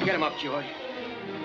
Get him up, George.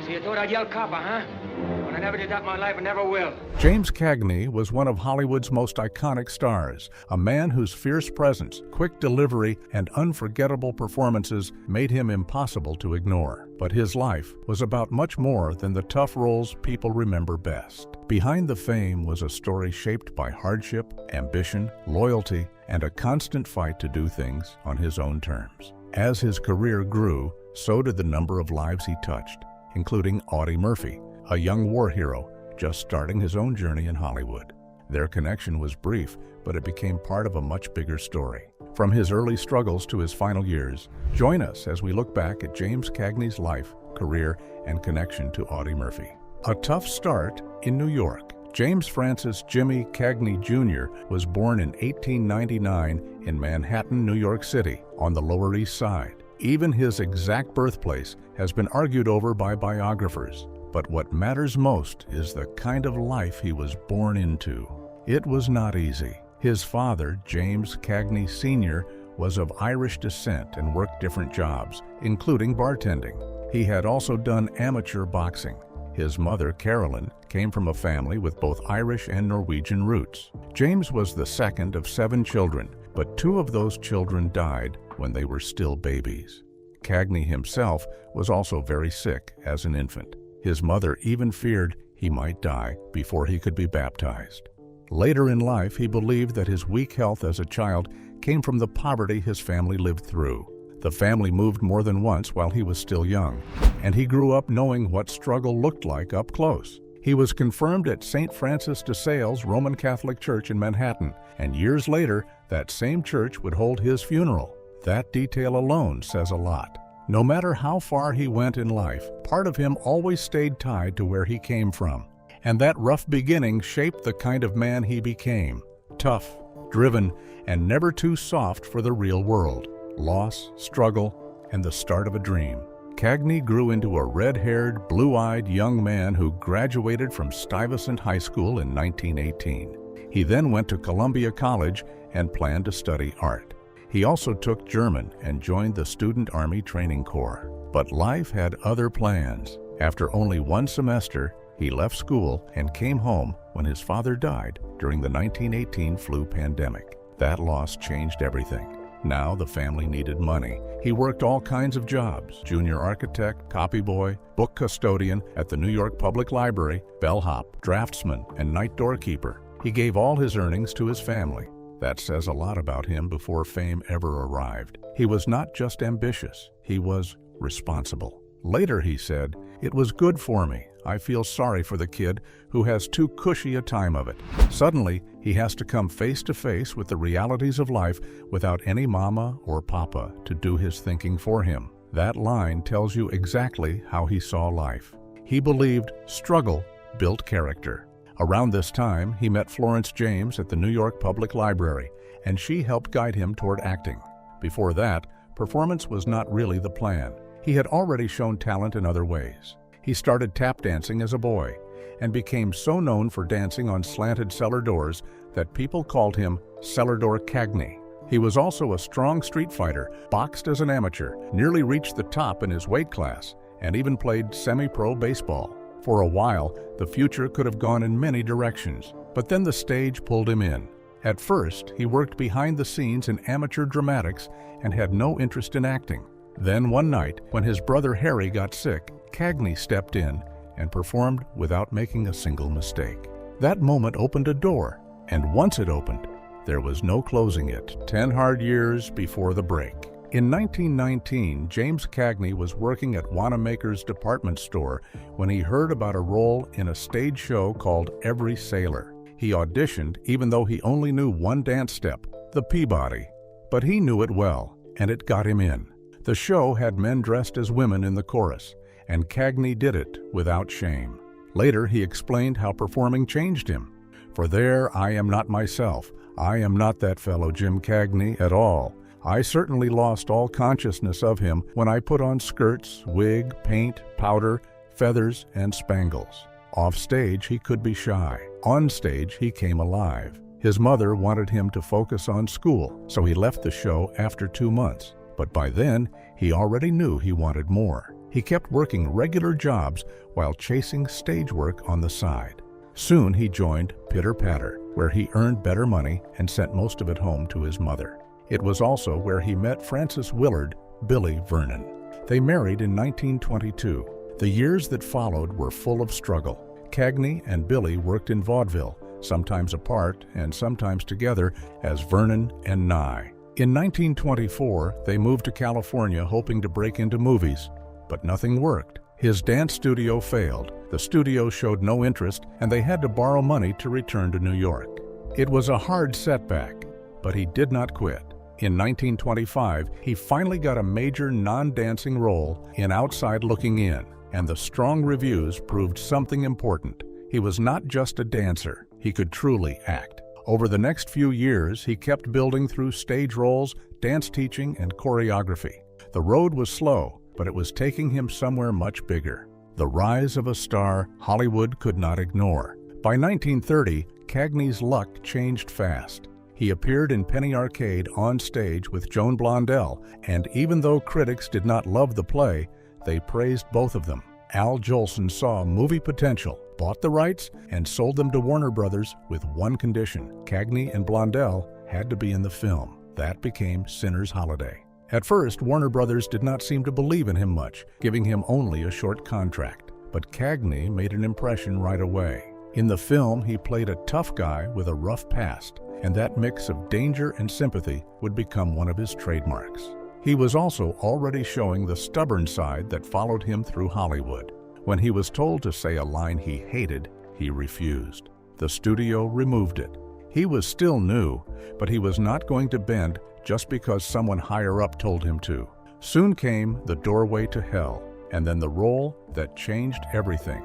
See, you thought I'd yell copper, huh? Well, I never did that in my life and never will. James Cagney was one of Hollywood's most iconic stars, a man whose fierce presence, quick delivery, and unforgettable performances made him impossible to ignore. But his life was about much more than the tough roles people remember best. Behind the fame was a story shaped by hardship, ambition, loyalty, and a constant fight to do things on his own terms. As his career grew, so did the number of lives he touched, including Audie Murphy, a young war hero just starting his own journey in Hollywood. Their connection was brief, but it became part of a much bigger story. From his early struggles to his final years, join us as we look back at James Cagney's life, career, and connection to Audie Murphy. A tough start in New York. James Francis Jimmy Cagney Jr. was born in 1899 in Manhattan, New York City, on the Lower East Side. Even his exact birthplace has been argued over by biographers. But what matters most is the kind of life he was born into. It was not easy. His father, James Cagney Sr., was of Irish descent and worked different jobs, including bartending. He had also done amateur boxing. His mother, Carolyn, came from a family with both Irish and Norwegian roots. James was the second of 7 children, but 2 of those children died when they were still babies. Cagney himself was also very sick as an infant. His mother even feared he might die before he could be baptized. Later in life, he believed that his weak health as a child came from the poverty his family lived through. The family moved more than once while he was still young, and he grew up knowing what struggle looked like up close. He was confirmed at St. Francis de Sales Roman Catholic Church in Manhattan, and years later, that same church would hold his funeral. That detail alone says a lot. No matter how far he went in life, part of him always stayed tied to where he came from. And that rough beginning shaped the kind of man he became. Tough, driven, and never too soft for the real world. Loss, struggle, and the start of a dream. Cagney grew into a red-haired, blue-eyed young man who graduated from Stuyvesant High School in 1918. He then went to Columbia College and planned to study art. He also took German and joined the Student Army Training Corps. But life had other plans. After only 1 semester, he left school and came home when his father died during the 1918 flu pandemic. That loss changed everything. Now the family needed money. He worked all kinds of jobs: junior architect, copy boy, book custodian at the New York Public Library, bellhop, draftsman, and night doorkeeper. He gave all his earnings to his family. That says a lot about him before fame ever arrived. He was not just ambitious, he was responsible. Later he said, "It was good for me. I feel sorry for the kid who has too cushy a time of it." Suddenly, he has to come face to face with the realities of life without any mama or papa to do his thinking for him. That line tells you exactly how he saw life. He believed struggle built character. Around this time, he met Florence James at the New York Public Library, and she helped guide him toward acting. Before that, performance was not really the plan. He had already shown talent in other ways. He started tap dancing as a boy and became so known for dancing on slanted cellar doors that people called him Cellar Door Cagney. He was also a strong street fighter, boxed as an amateur, nearly reached the top in his weight class, and even played semi-pro baseball. For a while, the future could have gone in many directions, but then the stage pulled him in. At first, he worked behind the scenes in amateur dramatics and had no interest in acting. Then one night, when his brother Harry got sick, Cagney stepped in and performed without making a single mistake. That moment opened a door, and once it opened, there was no closing it. 10 hard years before the break. In 1919, James Cagney was working at Wanamaker's department store when he heard about a role in a stage show called Every Sailor. He auditioned even though he only knew one dance step, the Peabody. But he knew it well, and it got him in. The show had men dressed as women in the chorus, and Cagney did it without shame. Later, he explained how performing changed him. "For there I am not myself. I am not that fellow Jim Cagney at all. I certainly lost all consciousness of him when I put on skirts, wig, paint, powder, feathers, and spangles. Off stage, he could be shy. On stage, he came alive. His mother wanted him to focus on school, so he left the show after 2 months. But by then, he already knew he wanted more. He kept working regular jobs while chasing stage work on the side. Soon he joined Pitter Patter, where he earned better money and sent most of it home to his mother. It was also where he met Frances Willard, Billy Vernon. They married in 1922. The years that followed were full of struggle. Cagney and Billy worked in vaudeville, sometimes apart and sometimes together as Vernon and Nye. In 1924, they moved to California hoping to break into movies, but nothing worked. His dance studio failed, the studio showed no interest, and they had to borrow money to return to New York. It was a hard setback, but he did not quit. In 1925, he finally got a major non-dancing role in Outside Looking In, and the strong reviews proved something important. He was not just a dancer, he could truly act. Over the next few years, he kept building through stage roles, dance teaching, and choreography. The road was slow, but it was taking him somewhere much bigger. The rise of a star Hollywood could not ignore. By 1930, Cagney's luck changed fast. He appeared in Penny Arcade on stage with Joan Blondell, and even though critics did not love the play, they praised both of them. Al Jolson saw movie potential, bought the rights, and sold them to Warner Brothers with one condition: Cagney and Blondell had to be in the film. That became Sinner's Holiday. At first, Warner Brothers did not seem to believe in him much, giving him only a short contract. But Cagney made an impression right away. In the film, he played a tough guy with a rough past, and that mix of danger and sympathy would become one of his trademarks. He was also already showing the stubborn side that followed him through Hollywood. When he was told to say a line he hated, he refused. The studio removed it. He was still new, but he was not going to bend just because someone higher up told him to. Soon came The Doorway to Hell, and then the role that changed everything,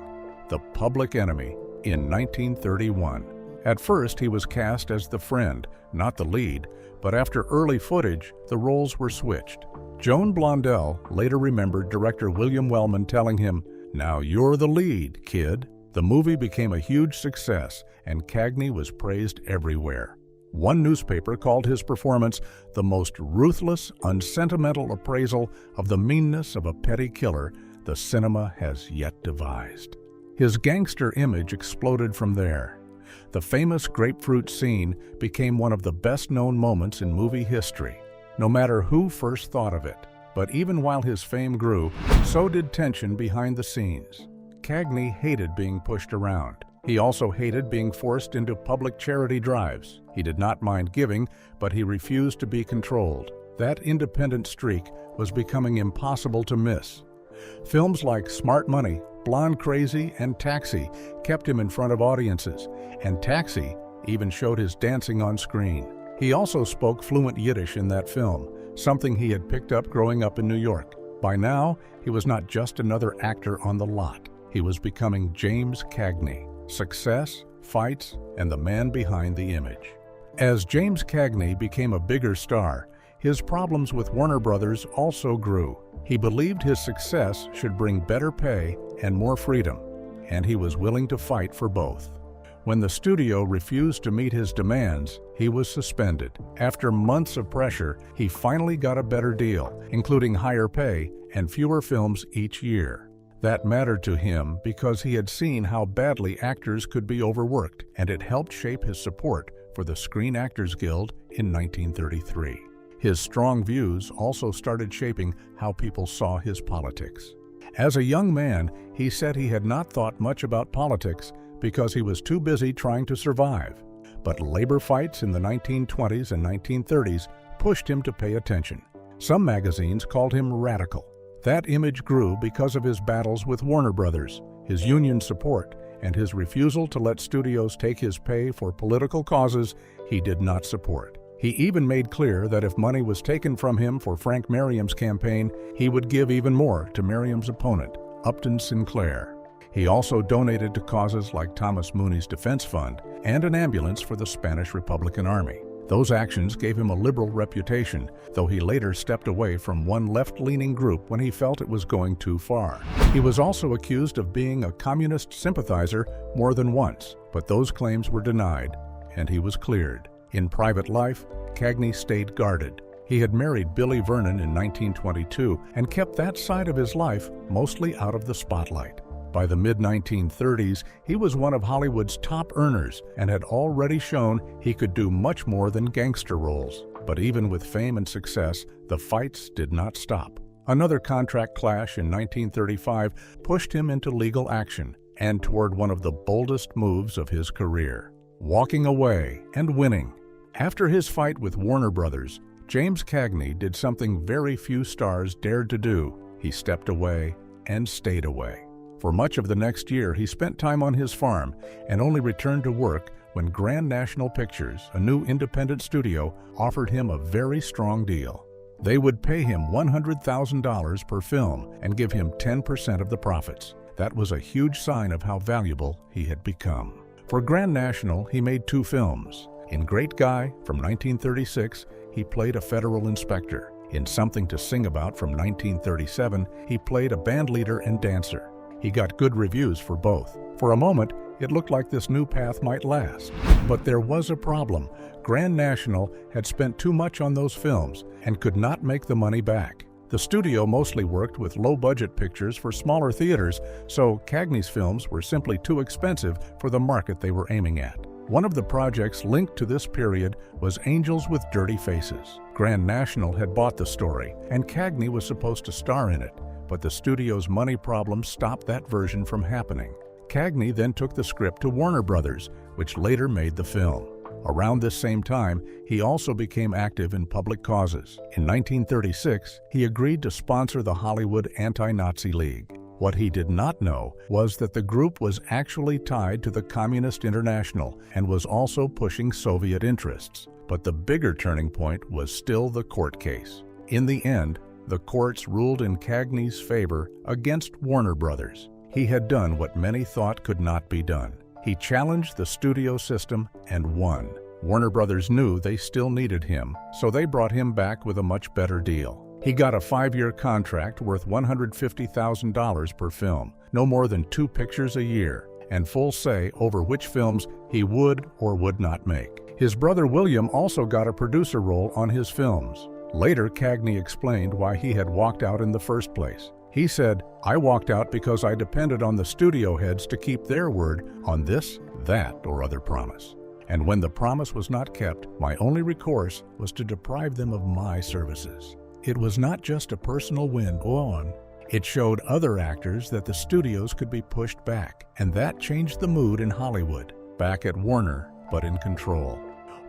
the public enemy, in 1931. At first, he was cast as the friend, not the lead, but after early footage, the roles were switched. Joan Blondell later remembered director William Wellman telling him, "Now you're the lead, kid." The movie became a huge success, and Cagney was praised everywhere. One newspaper called his performance the most ruthless, unsentimental appraisal of the meanness of a petty killer the cinema has yet devised. His gangster image exploded from there. The famous grapefruit scene became one of the best-known moments in movie history, no matter who first thought of it. But even while his fame grew, so did tension behind the scenes. Cagney hated being pushed around. He also hated being forced into public charity drives. He did not mind giving, but he refused to be controlled. That independent streak was becoming impossible to miss. Films like Smart Money, Blonde Crazy, and Taxi kept him in front of audiences, and Taxi even showed his dancing on screen. He also spoke fluent Yiddish in that film, something he had picked up growing up in New York. By now, he was not just another actor on the lot. He was becoming James Cagney. Success, fights, and the man behind the image. As James Cagney became a bigger star, his problems with Warner Brothers also grew. He believed his success should bring better pay and more freedom, and he was willing to fight for both. When the studio refused to meet his demands, he was suspended. After months of pressure, he finally got a better deal, including higher pay and fewer films each year. That mattered to him because he had seen how badly actors could be overworked, and it helped shape his support for the Screen Actors Guild in 1933. His strong views also started shaping how people saw his politics. As a young man, he said he had not thought much about politics because he was too busy trying to survive. But labor fights in the 1920s and 1930s pushed him to pay attention. Some magazines called him radical. That image grew because of his battles with Warner Brothers, his union support, and his refusal to let studios take his pay for political causes he did not support. He even made clear that if money was taken from him for Frank Merriam's campaign, he would give even more to Merriam's opponent, Upton Sinclair. He also donated to causes like Thomas Mooney's Defense Fund and an ambulance for the Spanish Republican Army. Those actions gave him a liberal reputation, though he later stepped away from one left-leaning group when he felt it was going too far. He was also accused of being a communist sympathizer more than once, but those claims were denied, and he was cleared. In private life, Cagney stayed guarded. He had married Billie Vernon in 1922 and kept that side of his life mostly out of the spotlight. By the mid-1930s, he was one of Hollywood's top earners and had already shown he could do much more than gangster roles. But even with fame and success, the fights did not stop. Another contract clash in 1935 pushed him into legal action and toward one of the boldest moves of his career, walking away and winning. After his fight with Warner Brothers, James Cagney did something very few stars dared to do. He stepped away and stayed away. For much of the next year, he spent time on his farm and only returned to work when Grand National Pictures, a new independent studio, offered him a very strong deal. They would pay him $100,000 per film and give him 10% of the profits. That was a huge sign of how valuable he had become. For Grand National, he made 2 films. In Great Guy from 1936, he played a federal inspector. In Something to Sing About from 1937, he played a band leader and dancer. He got good reviews for both. For a moment, it looked like this new path might last. But there was a problem. Grand National had spent too much on those films and could not make the money back. The studio mostly worked with low-budget pictures for smaller theaters, so Cagney's films were simply too expensive for the market they were aiming at. One of the projects linked to this period was Angels with Dirty Faces. Grand National had bought the story, and Cagney was supposed to star in it, but the studio's money problems stopped that version from happening. Cagney then took the script to Warner Brothers, which later made the film. Around this same time, he also became active in public causes. In 1936, he agreed to sponsor the Hollywood Anti-Nazi League. What he did not know was that the group was actually tied to the Communist International and was also pushing Soviet interests. But the bigger turning point was still the court case. In the end, the courts ruled in Cagney's favor against Warner Brothers. He had done what many thought could not be done. He challenged the studio system and won. Warner Brothers knew they still needed him, so they brought him back with a much better deal. He got a 5-year contract worth $150,000 per film, no more than 2 pictures a year, and full say over which films he would or would not make. His brother William also got a producer role on his films. Later, Cagney explained why he had walked out in the first place. He said, "I walked out because I depended on the studio heads to keep their word on this, that, or other promise. And when the promise was not kept, my only recourse was to deprive them of my services." It was not just a personal win, it showed other actors that the studios could be pushed back, and that changed the mood in Hollywood. Back at Warner, but in control.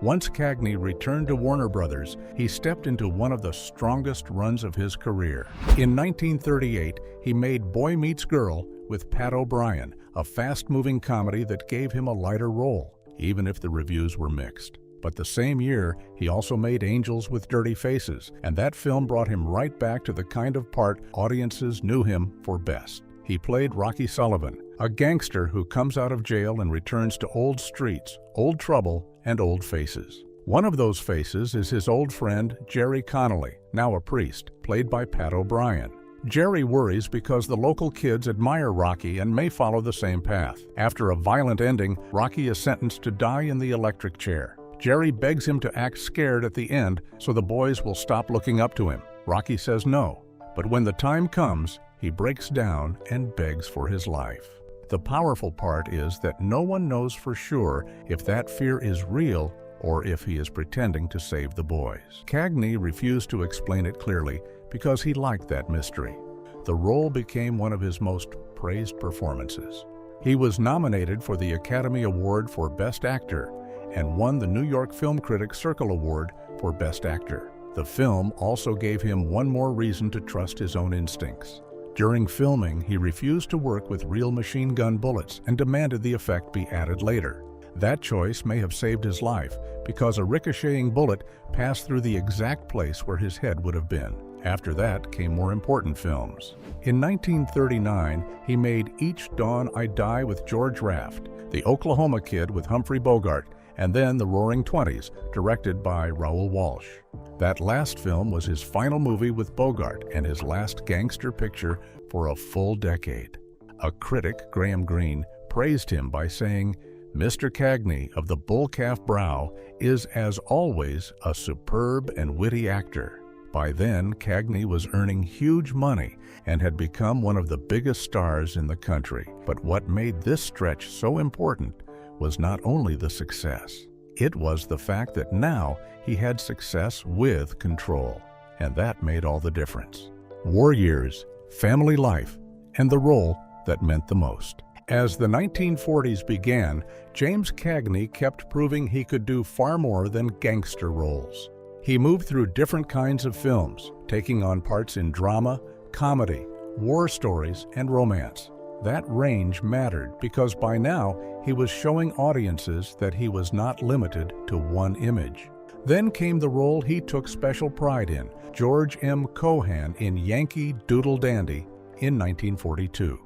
Once Cagney returned to Warner Brothers, he stepped into one of the strongest runs of his career. In 1938, he made Boy Meets Girl with Pat O'Brien, a fast-moving comedy that gave him a lighter role, even if the reviews were mixed. But the same year, he also made Angels with Dirty Faces, and that film brought him right back to the kind of part audiences knew him for best. He played Rocky Sullivan, a gangster who comes out of jail and returns to old streets, old trouble, and old faces. One of those faces is his old friend Jerry Connolly, now a priest, played by Pat O'Brien. Jerry worries because the local kids admire Rocky and may follow the same path. After a violent ending, Rocky is sentenced to die in the electric chair. Jerry begs him to act scared at the end so the boys will stop looking up to him. Rocky says no, but when the time comes, he breaks down and begs for his life. The powerful part is that no one knows for sure if that fear is real or if he is pretending to save the boys. Cagney refused to explain it clearly because he liked that mystery. The role became one of his most praised performances. He was nominated for the Academy Award for Best Actor and won the New York Film Critics Circle Award for Best Actor. The film also gave him one more reason to trust his own instincts. During filming, he refused to work with real machine gun bullets and demanded the effect be added later. That choice may have saved his life because a ricocheting bullet passed through the exact place where his head would have been. After that came more important films. In 1939, he made Each Dawn I Die with George Raft, The Oklahoma Kid with Humphrey Bogart, and then The Roaring Twenties, directed by Raoul Walsh. That last film was his final movie with Bogart and his last gangster picture for a full decade. A critic, Graham Greene, praised him by saying, Mr. Cagney of the bull-calf brow is, as always, a superb and witty actor. By then, Cagney was earning huge money and had become one of the biggest stars in the country. But what made this stretch so important was not only the success. It was the fact that now he had success with control, and that made all the difference. War years, family life, and the role that meant the most. As the 1940s began, James Cagney kept proving he could do far more than gangster roles. He moved through different kinds of films, taking on parts in drama, comedy, war stories, and romance. That range mattered because by now he was showing audiences that he was not limited to one image. Then came the role he took special pride in, George M. Cohan in Yankee Doodle Dandy in 1942.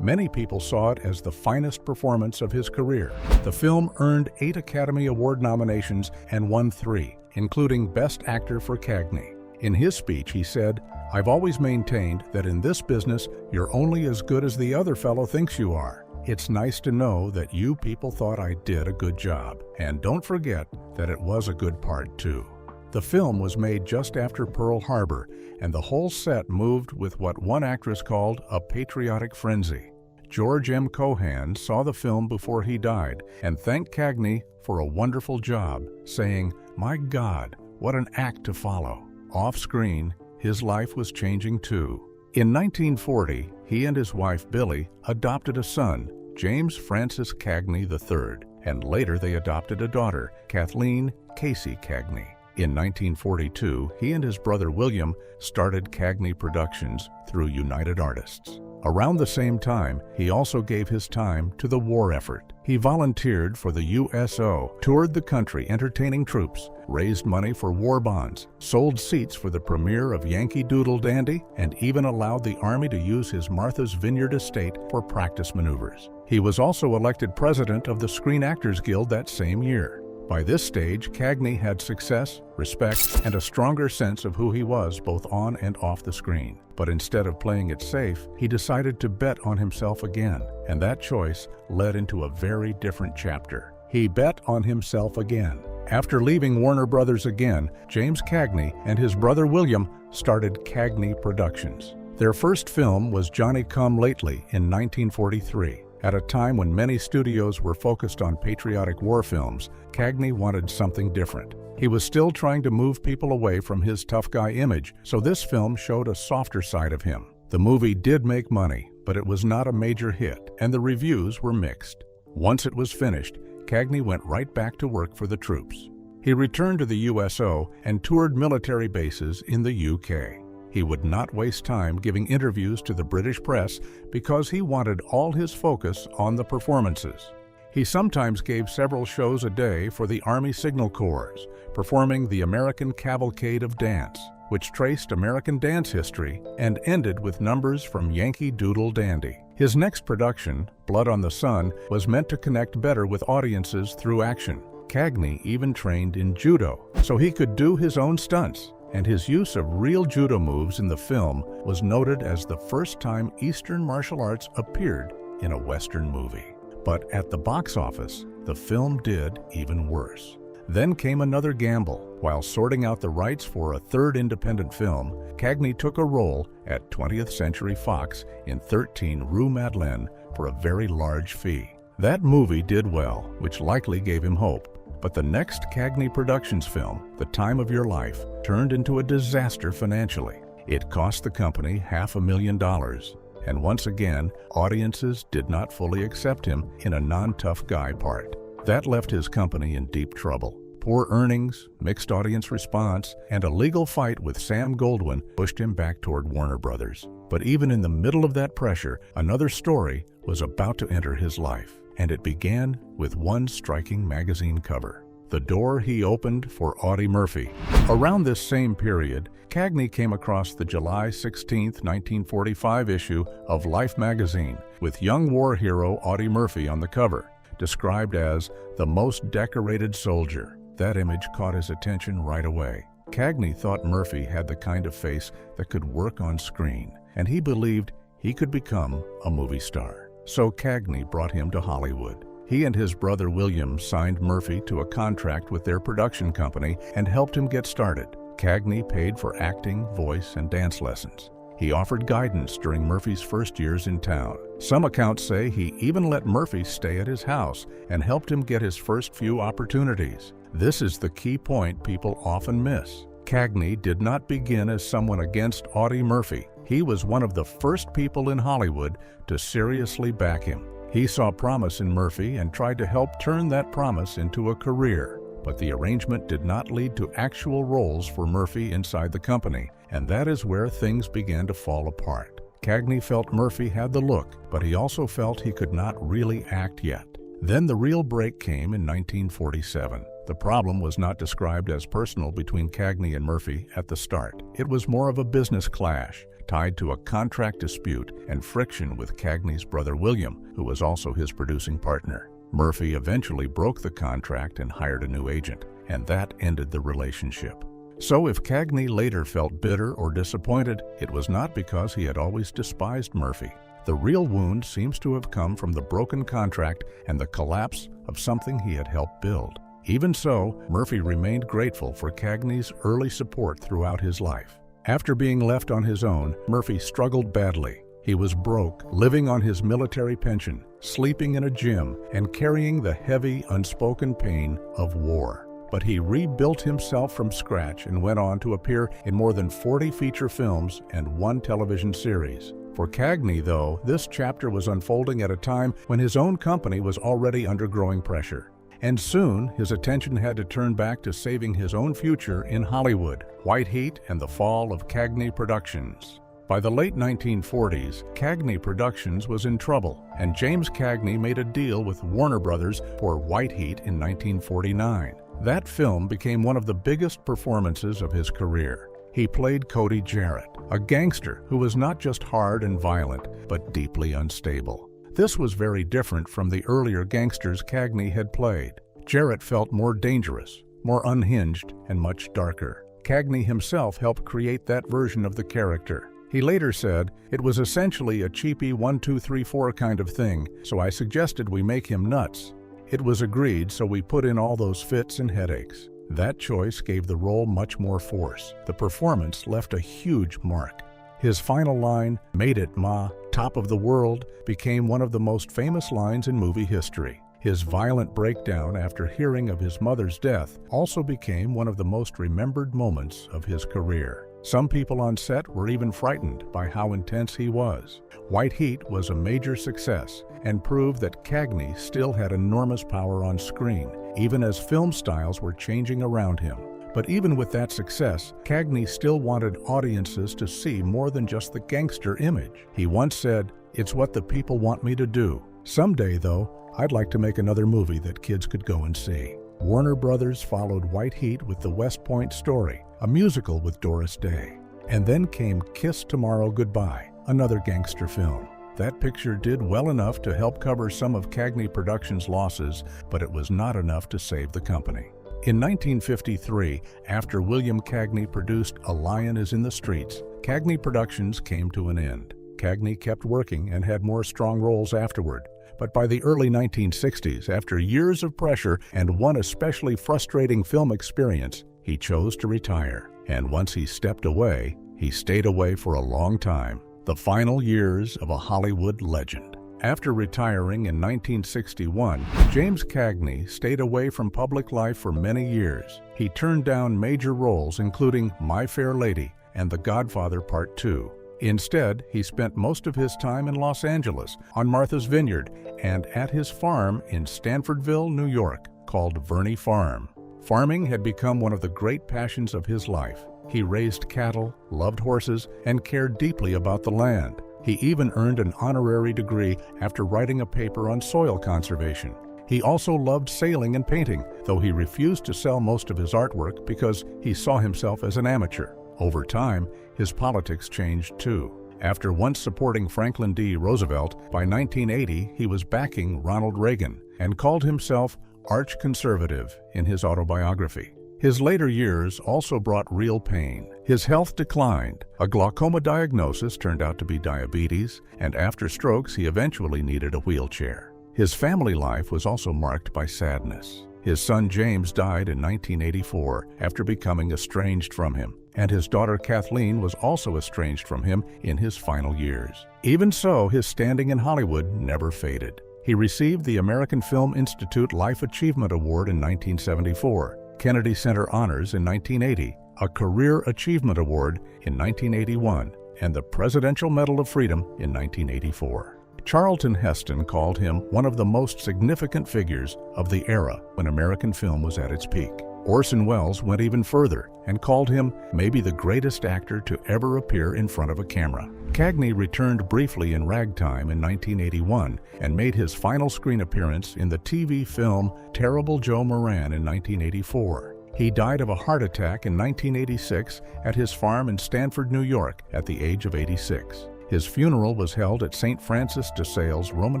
Many people saw it as the finest performance of his career. The film earned 8 Academy Award nominations and won 3, including Best Actor for Cagney. In his speech, he said, "I've always maintained that in this business, you're only as good as the other fellow thinks you are. It's nice to know that you people thought I did a good job. And don't forget that it was a good part, too." The film was made just after Pearl Harbor, and the whole set moved with what one actress called a patriotic frenzy. George M. Cohan saw the film before he died and thanked Cagney for a wonderful job, saying, "My God, what an act to follow." Off-screen, his life was changing too. In 1940, he and his wife Billie adopted a son, James Francis Cagney III, and later they adopted a daughter, Kathleen Casey Cagney. In 1942, he and his brother William started Cagney Productions through United Artists. Around the same time, he also gave his time to the war effort. He volunteered for the USO, toured the country entertaining troops, raised money for war bonds, sold seats for the premiere of Yankee Doodle Dandy, and even allowed the Army to use his Martha's Vineyard estate for practice maneuvers. He was also elected president of the Screen Actors Guild that same year. By this stage, Cagney had success, respect, and a stronger sense of who he was both on and off the screen. But instead of playing it safe, he decided to bet on himself again, and that choice led into a very different chapter. He bet on himself again. After leaving Warner Brothers again, James Cagney and his brother William started Cagney Productions. Their first film was Johnny Come Lately in 1943. At a time when many studios were focused on patriotic war films, Cagney wanted something different. He was still trying to move people away from his tough guy image, so this film showed a softer side of him. The movie did make money, but it was not a major hit, and the reviews were mixed. Once it was finished, Cagney went right back to work for the troops. He returned to the USO and toured military bases in the UK. He would not waste time giving interviews to the British press because he wanted all his focus on the performances. He sometimes gave several shows a day for the Army Signal Corps, performing the American Cavalcade of Dance, which traced American dance history and ended with numbers from Yankee Doodle Dandy. His next production, Blood on the Sun, was meant to connect better with audiences through action. Cagney even trained in judo, so he could do his own stunts, and his use of real judo moves in the film was noted as the first time Eastern martial arts appeared in a Western movie. But at the box office, the film did even worse. Then came another gamble. While sorting out the rights for a third independent film, Cagney took a role at 20th Century Fox in 13 Rue Madeleine for a very large fee. That movie did well, which likely gave him hope. But the next Cagney Productions film, The Time of Your Life, turned into a disaster financially. It cost the company $500,000, and once again, audiences did not fully accept him in a non-tough guy part. That left his company in deep trouble. Poor earnings, mixed audience response, and a legal fight with Sam Goldwyn pushed him back toward Warner Brothers. But even in the middle of that pressure, another story was about to enter his life. And it began with one striking magazine cover. The door he opened for Audie Murphy. Around this same period, Cagney came across the July 16, 1945 issue of Life magazine with young war hero Audie Murphy on the cover, described as the most decorated soldier. That image caught his attention right away. Cagney thought Murphy had the kind of face that could work on screen, and he believed he could become a movie star. So Cagney brought him to Hollywood. He and his brother William signed Murphy to a contract with their production company and helped him get started. Cagney paid for acting, voice, and dance lessons. He offered guidance during Murphy's first years in town. Some accounts say he even let Murphy stay at his house and helped him get his first few opportunities. This is the key point people often miss. Cagney did not begin as someone against Audie Murphy. He was one of the first people in Hollywood to seriously back him. He saw promise in Murphy and tried to help turn that promise into a career. But the arrangement did not lead to actual roles for Murphy inside the company, and that is where things began to fall apart. Cagney felt Murphy had the look, but he also felt he could not really act yet. Then the real break came in 1947. The problem was not described as personal between Cagney and Murphy at the start. It was more of a business clash, tied to a contract dispute and friction with Cagney's brother William, who was also his producing partner. Murphy eventually broke the contract and hired a new agent, and that ended the relationship. So if Cagney later felt bitter or disappointed, it was not because he had always despised Murphy. The real wound seems to have come from the broken contract and the collapse of something he had helped build. Even so, Murphy remained grateful for Cagney's early support throughout his life. After being left on his own, Murphy struggled badly. He was broke, living on his military pension, sleeping in a gym, and carrying the heavy, unspoken pain of war. But he rebuilt himself from scratch and went on to appear in more than 40 feature films and 1 television series. For Cagney, though, this chapter was unfolding at a time when his own company was already under growing pressure. And soon, his attention had to turn back to saving his own future in Hollywood, White Heat, and the fall of Cagney Productions. By the late 1940s, Cagney Productions was in trouble, and James Cagney made a deal with Warner Brothers for White Heat in 1949. That film became one of the biggest performances of his career. He played Cody Jarrett, a gangster who was not just hard and violent, but deeply unstable. This was very different from the earlier gangsters Cagney had played. Jarrett felt more dangerous, more unhinged, and much darker. Cagney himself helped create that version of the character. He later said, "It was essentially a cheapy 1, 2, 3, 4 kind of thing, so I suggested we make him nuts. It was agreed, so we put in all those fits and headaches." That choice gave the role much more force. The performance left a huge mark. His final line, "Made it, Ma, top of the world," became one of the most famous lines in movie history. His violent breakdown after hearing of his mother's death also became one of the most remembered moments of his career. Some people on set were even frightened by how intense he was. White Heat was a major success and proved that Cagney still had enormous power on screen, even as film styles were changing around him. But even with that success, Cagney still wanted audiences to see more than just the gangster image. He once said, "It's what the people want me to do. Someday, though, I'd like to make another movie that kids could go and see." Warner Brothers followed White Heat with The West Point Story, a musical with Doris Day. And then came Kiss Tomorrow Goodbye, another gangster film. That picture did well enough to help cover some of Cagney Productions' losses, but it was not enough to save the company. In 1953, after William Cagney produced A Lion is in the Streets, Cagney Productions came to an end. Cagney kept working and had more strong roles afterward. But by the early 1960s, after years of pressure and one especially frustrating film experience, he chose to retire. And once he stepped away, he stayed away for a long time. The final years of a Hollywood legend. After retiring in 1961, James Cagney stayed away from public life for many years. He turned down major roles including My Fair Lady and The Godfather Part 2. Instead, he spent most of his time in Los Angeles, on Martha's Vineyard, and at his farm in Stanfordville, New York, called Verney Farm. Farming had become one of the great passions of his life. He raised cattle, loved horses, and cared deeply about the land. He even earned an honorary degree after writing a paper on soil conservation. He also loved sailing and painting, though he refused to sell most of his artwork because he saw himself as an amateur. Over time, his politics changed too. After once supporting Franklin D. Roosevelt, by 1980 he was backing Ronald Reagan and called himself arch-conservative in his autobiography. His later years also brought real pain. His health declined. A glaucoma diagnosis turned out to be diabetes, and after strokes he eventually needed a wheelchair. His family life was also marked by sadness. His son James died in 1984 after becoming estranged from him, and his daughter Kathleen was also estranged from him in his final years. Even so, his standing in Hollywood never faded. He received the American Film Institute Life Achievement Award in 1974, Kennedy Center Honors in 1980, a Career Achievement Award in 1981, and the Presidential Medal of Freedom in 1984. Charlton Heston called him one of the most significant figures of the era when American film was at its peak. Orson Welles went even further and called him maybe the greatest actor to ever appear in front of a camera. Cagney returned briefly in Ragtime in 1981 and made his final screen appearance in the TV film Terrible Joe Moran in 1984. He died of a heart attack in 1986 at his farm in Stanford, New York, at the age of 86. His funeral was held at St. Francis de Sales Roman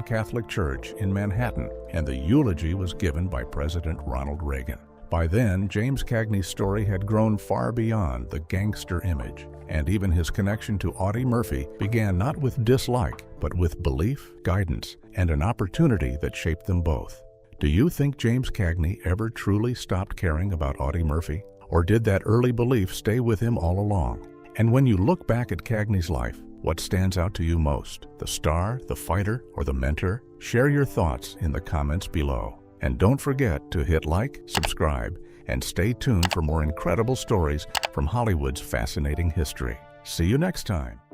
Catholic Church in Manhattan, and the eulogy was given by President Ronald Reagan. By then, James Cagney's story had grown far beyond the gangster image, and even his connection to Audie Murphy began not with dislike, but with belief, guidance, and an opportunity that shaped them both. Do you think James Cagney ever truly stopped caring about Audie Murphy? Or did that early belief stay with him all along? And when you look back at Cagney's life, what stands out to you most? The star, the fighter, or the mentor? Share your thoughts in the comments below. And don't forget to hit like, subscribe, and stay tuned for more incredible stories from Hollywood's fascinating history. See you next time.